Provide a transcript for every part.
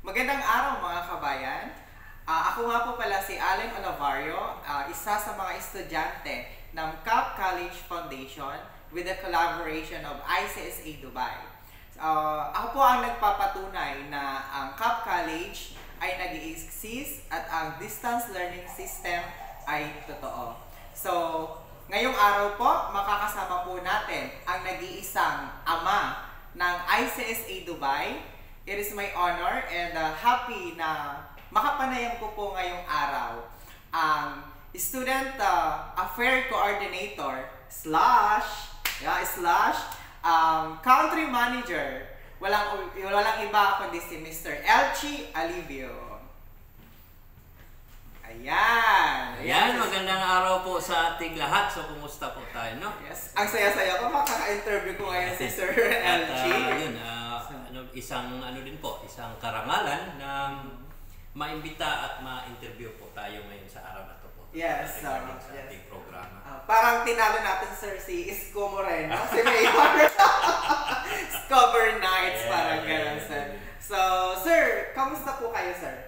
Magandang araw mga kabayan. Ako nga po pala si Allen Olavario, isa sa mga estudyante ng CAP College Foundation with the collaboration of ICSA Dubai. Ako po ang nagpapatunay na ang CAP College ay nag-i-exist at ang distance learning system ay totoo. So, ngayong araw po, makakasama po natin ang nag-iisang ama ng ICSA Dubai. It is my honor and happy na makapanayam ko po ngayong araw ang Student Affair Coordinator slash Country Manager. Walang iba kundi si Mr. Elchi Alivio. Ayan. Ayan, magandang araw po sa ating lahat. So, kumusta po tayo, no? Yes. Ang saya-saya ko, makaka-interview ko ngayon si Sir Elchi. Isang karangalan na maimbita at ma-interview po tayo ngayon sa araw na to po. Yes. Sa ating programa. Parang tinalo natin, sir, si Isko Moreno, si Mayor. Cover Nights, parang gano'n, sir. So, sir, kamusta po kayo, sir?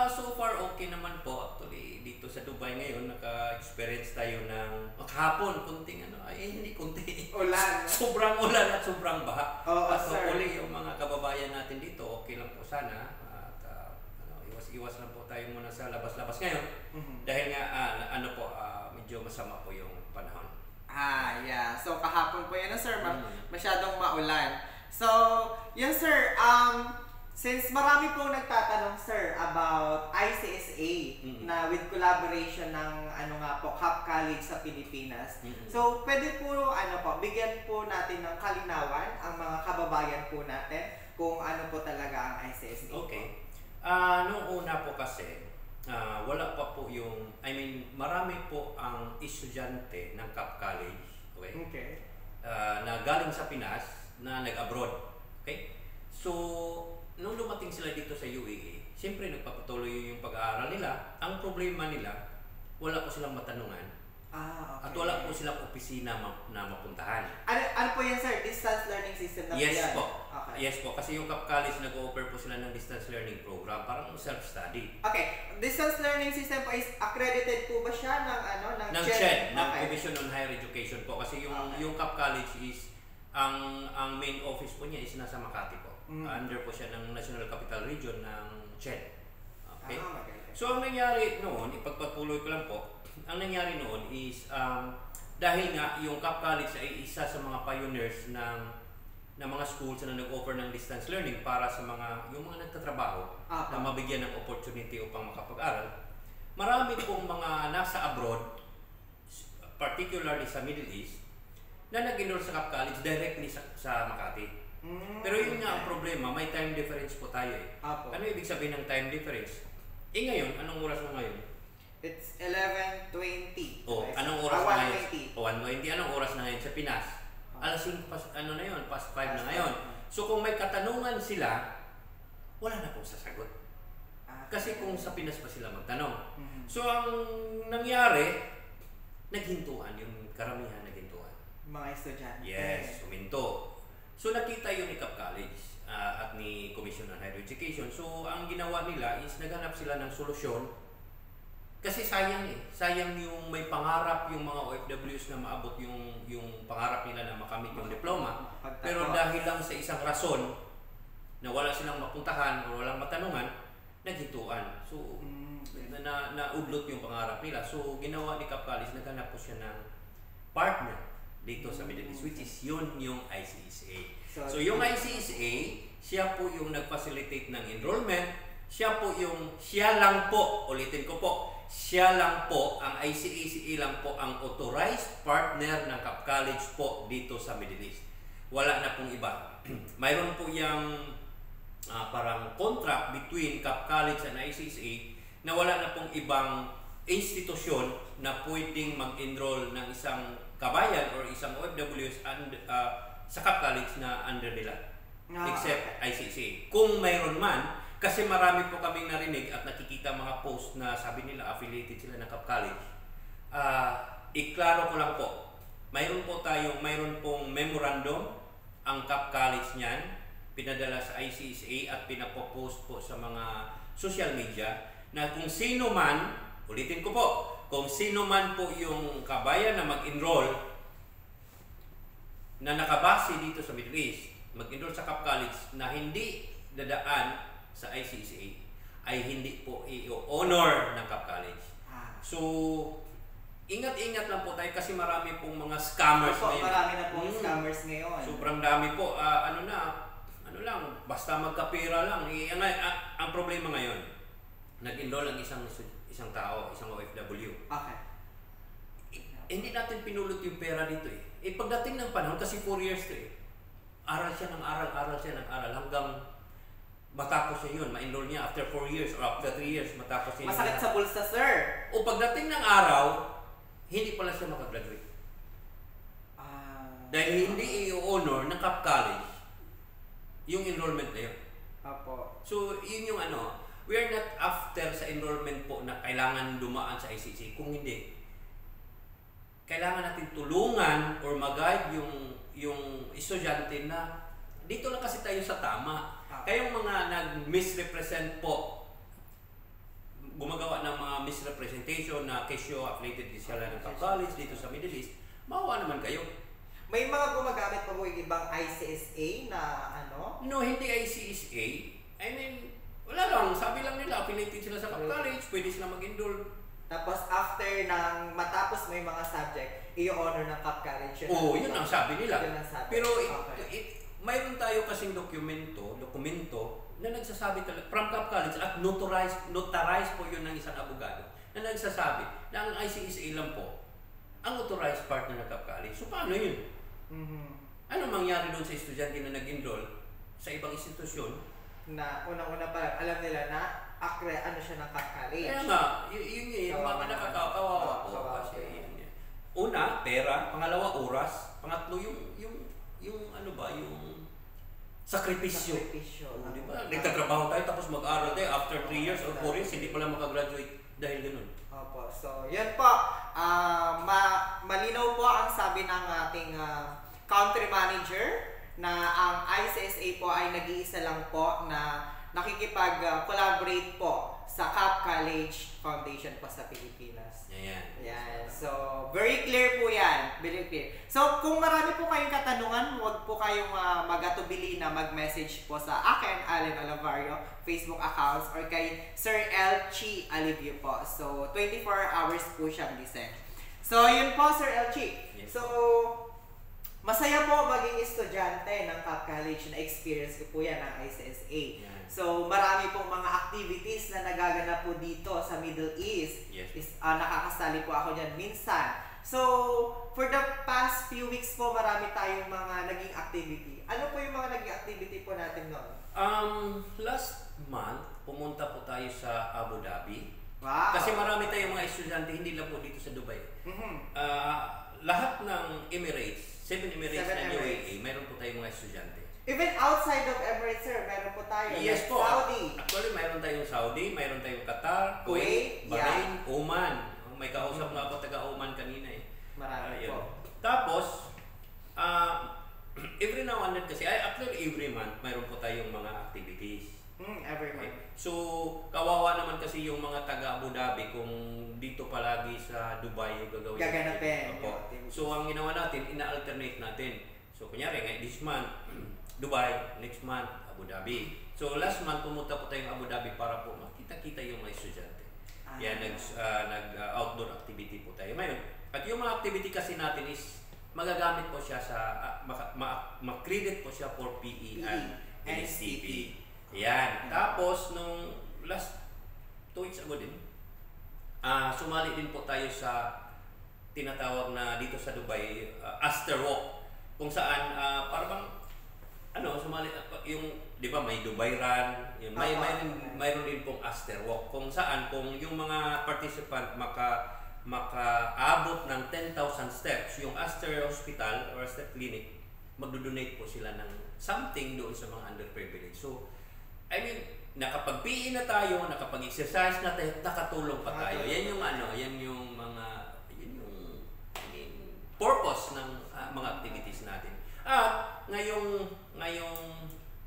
So far, okay naman po. Actually, dito sa Dubai ngayon, naka-experience tayo ng kahapon, hindi kunti. Ulan. Sobrang ulan at sobrang baha. At hopefully, yung mga kababayan natin dito, okay lang po sana. At iwas lang po tayo muna sa labas-labas ngayon. Dahil nga, medyo masama po yung panahon. Yeah. So, kahapon po yan, sir. Masyadong maulan. So, yun, sir. Since marami pong nagtatanong, sir, about ICSA na with collaboration ng CAP College sa Pilipinas. So, pwede po bigyan po natin ng kalinawan ang mga kababayan po natin kung ano po talaga ang ICSA. Okay. Noong una po kasi, wala pa po marami po ang estudyante ng CAP College, okay? Na galing sa Pinas na nag-abroad, okay? So, nung dumating sila dito sa UAE, siyempre nagpapatuloy yung pag-aaral nila. Ang problema nila, wala po silang matanungan. Okay. At wala po silang opisina na mapuntahan. Ano po yan, sir? Distance learning system na po yan? Yes po. Okay. Yes po. Kasi yung CAP College nag-offer po sila ng distance learning program, parang self-study. Okay. Distance learning system po is accredited po ba siya ng CHED, ng Commission on Higher Education po. Kasi yung CAP College is, ang main office po niya is nasa Makati po. Under po siya ng National Capital Region ng CHED. Okay? So, ang nangyari noon, ipagpatuloy ko lang po, ang nangyari noon is, dahil nga yung CAP College ay isa sa mga pioneers ng mga schools na nag-offer ng distance learning para sa yung mga nagtatrabaho na mabigyan ng opportunity upang makapag-aral. Marami pong mga nasa abroad, particularly sa Middle East, na nag-enroll sa CAP College directly sa Makati. Pero yun nga ang problema, may time difference po tayo eh. Ano ibig sabihin ng time difference? Ngayon, anong oras mo ngayon? It's 11:20. Anong oras na ngayon? 1:20. Anong oras na ngayon sa Pinas? Alas 5 past 5 na ngayon. So kung may katanungan sila, wala na pong sasagot. Kasi kung sa Pinas pa sila magtanong. So ang nangyari, naghintuan, yung karamihan naghintuan. Mga estudyante. Yes, huminto. So nakita yun ni CAP College at ni Commission on Higher Education. So ang ginawa nila is naghanap sila ng solusyon. Kasi sayang yung may pangarap yung mga OFWs na maabot yung pangarap nila na makamit yung diploma. Pero dahil lang sa isang rason na wala silang mapuntahan o walang matanungan, naghituan. So naudlot yung pangarap nila. So ginawa ni CAP College, naghanap po siya ng partner dito sa Middle East, which is yung ICSA. So yung ICSA, siya po yung nag-facilitate ng enrollment, siya lang po, ulitin ko po, siya lang po, ang ICSA lang po ang authorized partner ng CAP College po dito sa Middle East. Wala na pong iba. Mayroon po yung parang contract between CAP College and ICSA na wala na pong ibang institusyon na pwedeng mag-enroll ng isang kabayan or isang OFWs sa CAP College na under nila. Except ICSA. Kung mayroon man, kasi marami po kaming narinig at nakikita mga post na sabi nila affiliated sila ng CAP College. Iklaro ko lang po, mayroon pong memorandum ang CAP College niyan pinadala sa ICSA at pinapopost po sa mga social media na kung sino man, ulitin ko po, kung sino man po yung kabayan na mag-enroll na nakabase dito sa Middle East, mag-enroll sa Cap College na hindi dadaan sa ICSA, ay hindi po i-honor ng Cap College. So, ingat-ingat lang po tayo kasi marami pong mga scammers ngayon. Marami na pong scammers ngayon. Sobrang dami po. Ano lang, basta magkapira lang. Ang problema ngayon, nag-enroll ang isang tao, isang OFW. Okay. Hindi natin pinulot yung pera dito eh. Pagdating ng panahon, kasi 4 years to eh. Aral siya ng aral hanggang matapos niya yun, ma-enroll niya after 4 years or after 3 years, matapos niya. Masakit sa bulsa, sir. O pagdating ng araw, hindi pala siya makagraduate. Dahil hindi i-honor ng Cap College yung enrollment na yun. Apo. So, yun yung we are not after sa enrollment po na kailangan dumaan sa ICC. Kung hindi, kailangan natin tulungan or mag-guide yung estudyante na dito lang kasi tayo sa tama. Kayong mga nag-misrepresent po, gumagawa ng mga misrepresentation na kesyo affiliated sila ng Cap College dito sa Middle East, maawa naman kayo. May mga gumagamit pa po yung ibang ICSA na No, hindi ICSA. I mean, wala lang. Sabi lang nila, affiliated sila sa Cap College, pwede sila mag-enroll. Tapos after ng matapos may mga subject, i-honor ng Cap College. Yun ang sabi nila. Yun ang sabi. Pero mayroon tayo kasing dokumento na nagsasabi talaga from Cap College at notarized po yun ng isang abogado na nagsasabi na ang ICSA lang po ang authorized partner ng Cap College. So paano yun? Ano mangyari doon sa estudyante na nag-enroll sa ibang institusyon? Na unang-una pa lang, alam nila na siya ng Cap College. Kaya nga, yung mga nakakawawa po kasi una, pera, pangalawa, oras, pangatlo, yung sakripisyo. Di ba? Nagtatrabaho tayo tapos mag-aral tayo after 3 years or 4 years, hindi pala makagraduate dahil ganun. Opo. So, yan po. Malinaw po ang sabi ng ating country manager na ang ICSA po ay nag-iisa lang po na nakikipag-collaborate po sa Cap College Foundation po sa Pilipinas. Yan. So, very clear po yan. Very clear. So, kung marami po kayong katanungan, huwag po kayong magatubili na mag-message po sa akin, Allen Olivario, Facebook accounts, or kay Sir Elchi Alivio po. So, 24 hours po siyang listen. So, yun po, Sir Elchi. Yes. So, masaya po maging estudyante ng Cap College na experience ko po yan ng ICSA. Yeah. So, marami pong mga activities na nagaganap po dito sa Middle East. Yes. Nakakasali po ako dyan minsan. So, for the past few weeks po, marami tayong mga naging activity. Ano po yung mga naging activity po natin noon? Last month, pumunta po tayo sa Abu Dhabi. Wow! Kasi marami tayong mga estudyante, hindi lang po dito sa Dubai. Lahat ng Emirates, 7 Emirates na UAE, mayroon po tayong mga estudyante. Even outside of Emirates, sir, meron po tayo. Yes like po. Saudi. Actually, mayroon tayong Saudi, mayroon tayong Qatar, Kuwait, Bahrain, Oman. May kausap nga ako taga-Oman kanina eh. Marami po. Tapos, every now and then kasi, actually every month, mayroon po tayong mga activities. Every month. So, kawawa naman kasi yung mga taga Abu Dhabi kung dito palagi sa Dubai yung gagawin. Gaganapin. So, ang ginawa natin, ina-alternate natin. So, kunyari, this month, Dubai, next month, Abu Dhabi. So, last month, pumunta po tayong Abu Dhabi para po makita-kita yung mga estudyante. Yan, nag-outdoor activity po tayo. Ngayon, at yung mga activity kasi natin is, magagamit po siya sa, mag-credit po siya for PE and NSTP. Yan. Tapos, nung last 2 weeks ago din, sumali din po tayo sa tinatawag na dito sa Dubai, Aster Walk. Kung saan, parang sumali yung, di ba, may Dubai Run, mayroon din pong Aster Walk. Kung saan, kung yung mga participant makaabot ng 10,000 steps, yung Aster Hospital or Aster Clinic, magdodonate po sila ng something doon sa mga underprivileged. So, I mean, nakapag-PE na tayo, nakapag-exercise na tayo, nakatulong pa tayo. Yan yung purpose ng mga activities natin. At ngayong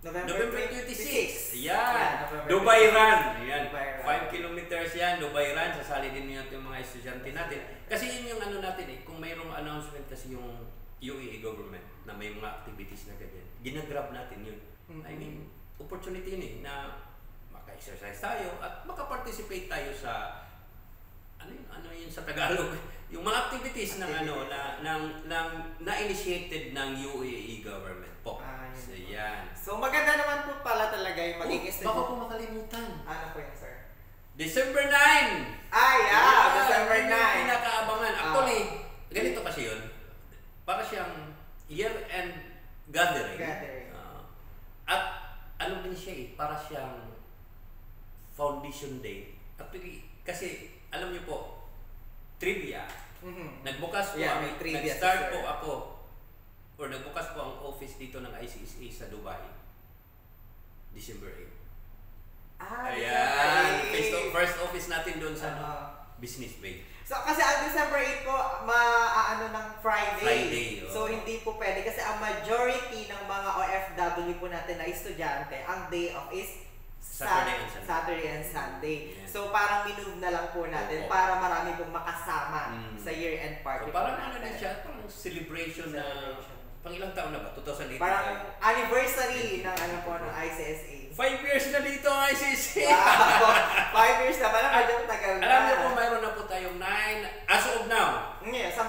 November 26. Yan. November Dubai 26. Run. Yan. Dubai Run. 5 kilometers yan. Dubai Run. Sasali din yun yung mga estudyante natin. Kasi yun yung ano natin eh. Kung mayroong announcement kasi yung UAE government na may mga activities na ganyan. Ginagrab natin yun. I mean, opportunity yun eh na maka-exercise tayo at maka-participate tayo sa ano yun sa Tagalog, yung mga activities ng na-initiated ng UAE government po. So yan. So maganda naman po pala talaga yung maging Baka po makalimutan. Ano po yun, sir? December 9! December 9. Pinakaabangan. Actually, ganito kasi yun. Para siyang year-end gathering. At ano din siya eh, para siyang foundation day. Actually, kasi alam niyo po, trivia. Nagbukas po nag-start po ako or nagbukas po ang office dito ng ICSA sa Dubai. December 8. Ayan. First office natin doon sa Business Bay. So kasi ang December 8 po, ng Friday. Oh. So hindi po pwede kasi ang majority ng mga OFW po natin na estudyante, ang day off is Saturday and Sunday. Yeah. So parang minove na lang po natin para marami pong makasama sa year-end party. So parang ano din siya, parang celebration na pang ilang taon na ba? 2018? Parang anniversary ng ng ICSA. 5 years na dito ang ICSA! Wow! 5 years na pala, medyo tagal na. Alam niyo po, mayroon na po tayong 9, as of now. Yeah, sa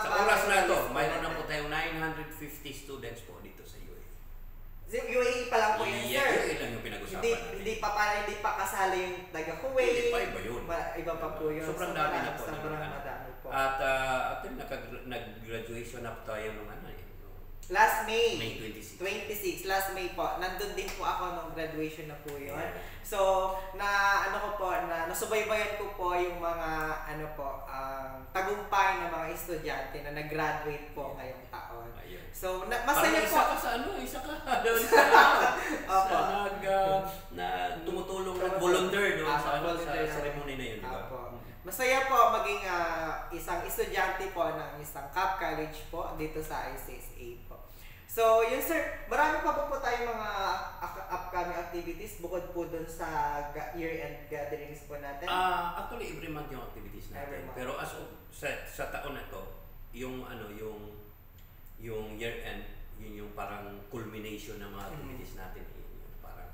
oras na ito, mayroon na po tayong 950 students po dito sa UAE. UAE pa lang po yun, sir. UAE lang yung pinag-usapan natin. Hindi pa kasali yung taga-Kuwait. Hindi pa, iba yun. Iba pa po yun. Sobrang dami na po. Sobrang madami po. At nag-graduation na po tayo ng last May. May 26. Last May po. Nandun din po ako nung graduation na po yun. Yeah. So, nasubaybayan ko po yung mga tagumpay ng mga estudyante na nag-graduate po ngayong taon. So, masaya po. Isa ka doon na tumutulong nag-volunteer doon sa ceremony na yun, di ba? Masaya po maging isang estudyante po ng isang CAP College po dito sa ICSA po. So, yun sir, marami pa po tayong mga upcoming activities bukod po dun sa year-end gatherings po natin. Actually, every month yung activities natin. Pero as of sa taon na to, yung year-end, yun yung parang culmination ng mga activities natin. Yung parang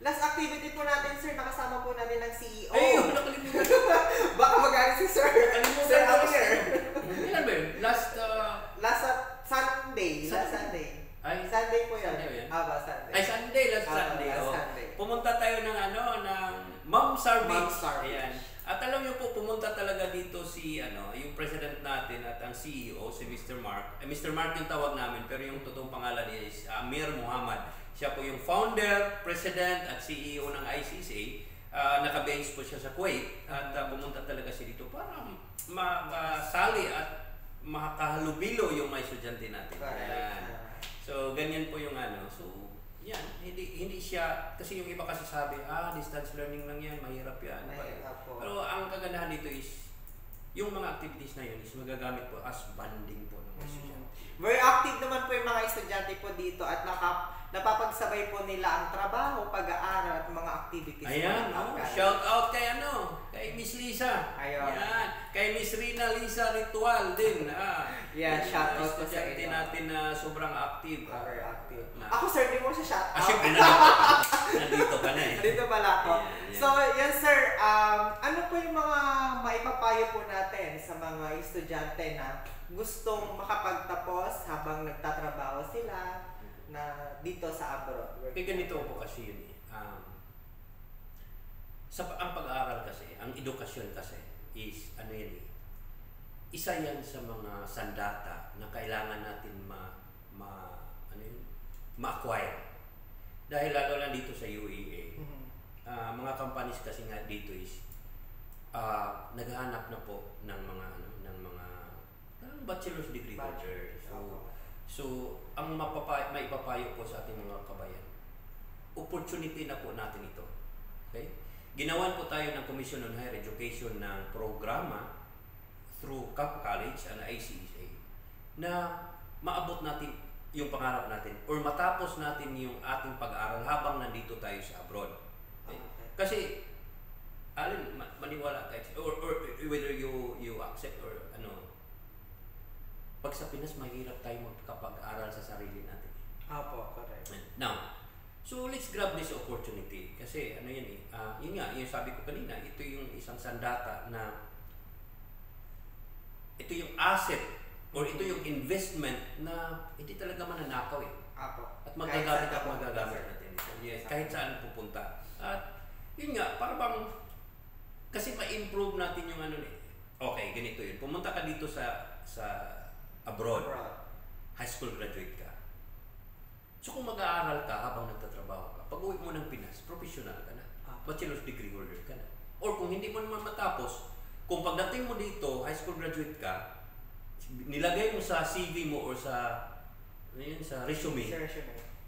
Last activity po natin, sir, nakasama po natin ng CEO. Ay, nakalimutan. Baka mag-aari si sir. Sir, Kailan ba yun? Last Sunday. Ay, Sunday po yun. Sunday yun? Sunday. Ay, Sunday. Last Sunday. Sunday. Pumunta tayo ng ng Mamsar Beach. Ayan. At alam niyo po, pumunta talaga dito yung president natin at ang CEO, si Mr. Mark. Mr. Mark yung tawag namin, pero yung totoong pangalan niya is Amir Muhammad. Siya po yung founder, president at CEO ng ICSA. Naka-base po siya sa Kuwait at pumunta talaga siya dito para masali at makahalubilo yung mga estudyante natin. Ayan. So, ganyan po yung So, yan. Hindi siya, kasi yung iba kasi sabi, distance learning lang yan, mahirap yan. Pero ang kagandahan dito is, yung mga activities na yun is magagamit po as banding po ng mga estudyante. Very active naman po yung mga estudyante po dito at napapagsabay po nila ang trabaho, pag-aaral at mga activities. Ayan, shout out kay Miss Lisa. Ayun. Ayan, kay Miss Rina Lisa Ritual din. Yeah, shout out po sa estudyante natin na sobrang active. Very active. Ako sir, di mo siya shout out. Siyempre, nandito ka na eh. Nandito pala ako. Yeah. So, yes sir, ano po yung mga maipapayo po natin sa mga estudyante na gustong makapagtapos habang nagtatrabaho sila na dito sa abroad? Ganito po kasi yun eh. Ang pag-aaral kasi, ang edukasyon kasi is yan eh. Isa yan sa mga sandata na kailangan natin ma-acquire. Dahil lalo lang dito sa UAE, mga companies kasi nga dito is naghahanap na po ng mga bachelor's degree holder. So ang maipapayo po sa ating mga kabayan, opportunity na po natin ito. Okay? Ginawan po tayo ng Commission on Higher Education ng programa through CAP College and ICSA na maabot natin yung pangarap natin or matapos natin yung ating pag-aaral habang nandito tayo sa abroad. Okay? Kasi alin maniwala tayo or whether you accept or ano, pag sa Pinas mahirap tayo magkapag-aral sa sarili natin. Apo, correct. Now, so let's grab this opportunity kasi ano yan eh, yun nga, yung sabi ko kanina, ito yung isang sandata na ito yung asset or ito yung investment na hindi talaga mananakaw eh. Apo. At magagamit natin ito. Yes, kahit saan pupunta. At yun nga, para bang kasi ma-improve natin yung ano eh. Okay, ganito yun. Pumunta ka dito sa abroad. High school graduate ka. So kung mag-aaral ka habang nagtatrabaho ka, pag uwi mo ng Pinas, professional ka na. Bachelor's degree holder ka na. Or kung hindi mo naman matapos, kung pagdating mo dito, high school graduate ka, nilagay mo sa CV mo or sa resume,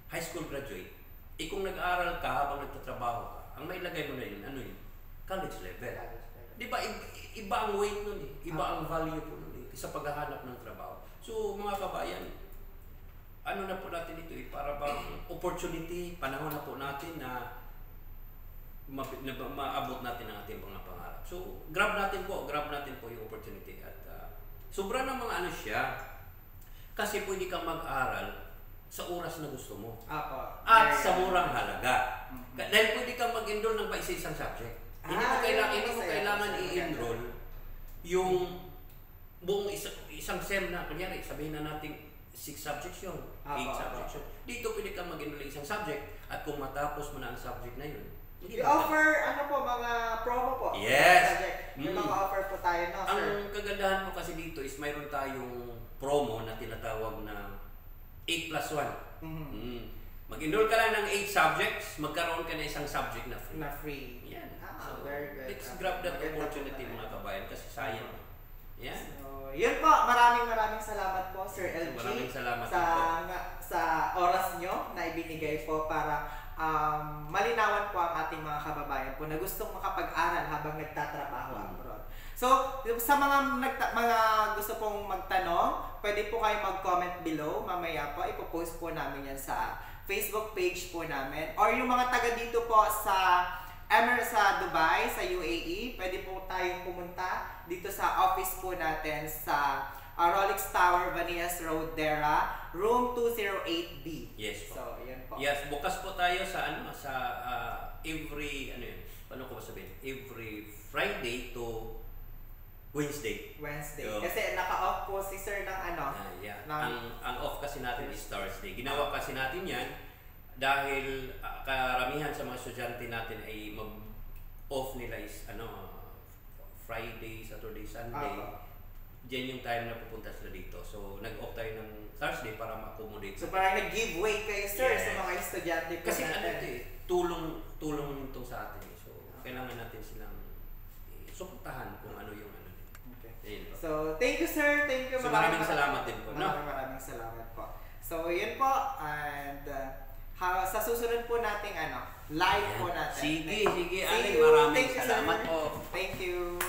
high school graduate, kung nag-aaral ka habang nagtatrabaho ka, ang mailagay mo na yun, ano yun? College level. Di ba, iba ang weight nun eh. Iba ang value po nun eh, sa paghahanap ng trabaho. So, mga kabayan, ano na po natin ito eh, para bang opportunity, panahon na po natin na maabot natin ang ating mga pangarap. So, grab natin po yung opportunity at sobra ng mga ano siya kasi pwede kang mag-aral sa oras na gusto mo. At sa murang halaga. Dahil pwede kang mag-enroll ng isa-isang subject. Hindi mo kailangan i-enroll yung buong isang SEM na, kunyari, sabihin na natin 6 subjects yun, 8 subjects yun. Dito pwede kang mag-enroll ng isang subject at kung matapos mo na ang subject na yun, i-offer, ano po, mga promo po. Yes. May mga offer po tayo, no, sir? Ang kagandahan mo kasi dito is mayroon tayong promo na tinatawag na 8+1. Mag-enroll ka lang ng 8 subjects, magkaroon ka na isang subject na free. Na free. Yan. So, very good. let's grab that opportunity mga kabayan kasi sayang. Yan. So, yun po. Maraming salamat po, Sir LG. Maraming salamat sa oras nyo na ibinigay po para malinawan po ang ating mga kababayan po na gustong makapag-aral habang nagtatrabaho abroad. So, sa mga gusto pong magtanong, pwede po kayo mag-comment below. Mamaya po, ipopost po namin yan sa Facebook page po namin. Or yung mga taga dito po sa Dubai, sa UAE, pwede po tayong pumunta dito sa office po natin sa Rolex Tower, Vanias Road, Dera, room 208B. Yes po. So, yan po. Yes, bukas po tayo sa every every Friday to Wednesday. So, kasi naka-off po si Sir ng ang off kasi natin is Thursday. Ginawa kasi natin yan dahil karamihan sa mga estudyante natin ay mag-off nila is Friday, Saturday, Sunday. Diyan yung time na pupunta sila dito. So, nag-off tayo ng Thursday para ma-accommodate. So, parang nag-giveaway kayo, sir, sa mga estudyante po kasi natin. tulong ito sa atin. So, kailangan natin silang suportahan kung ano yung Okay. So, thank you, sir. Thank you. So, maraming salamat din po. Maraming salamat po. So, yun po. And sa susunod po nating live po natin. Sige. Alin, maraming salamat po. Thank you.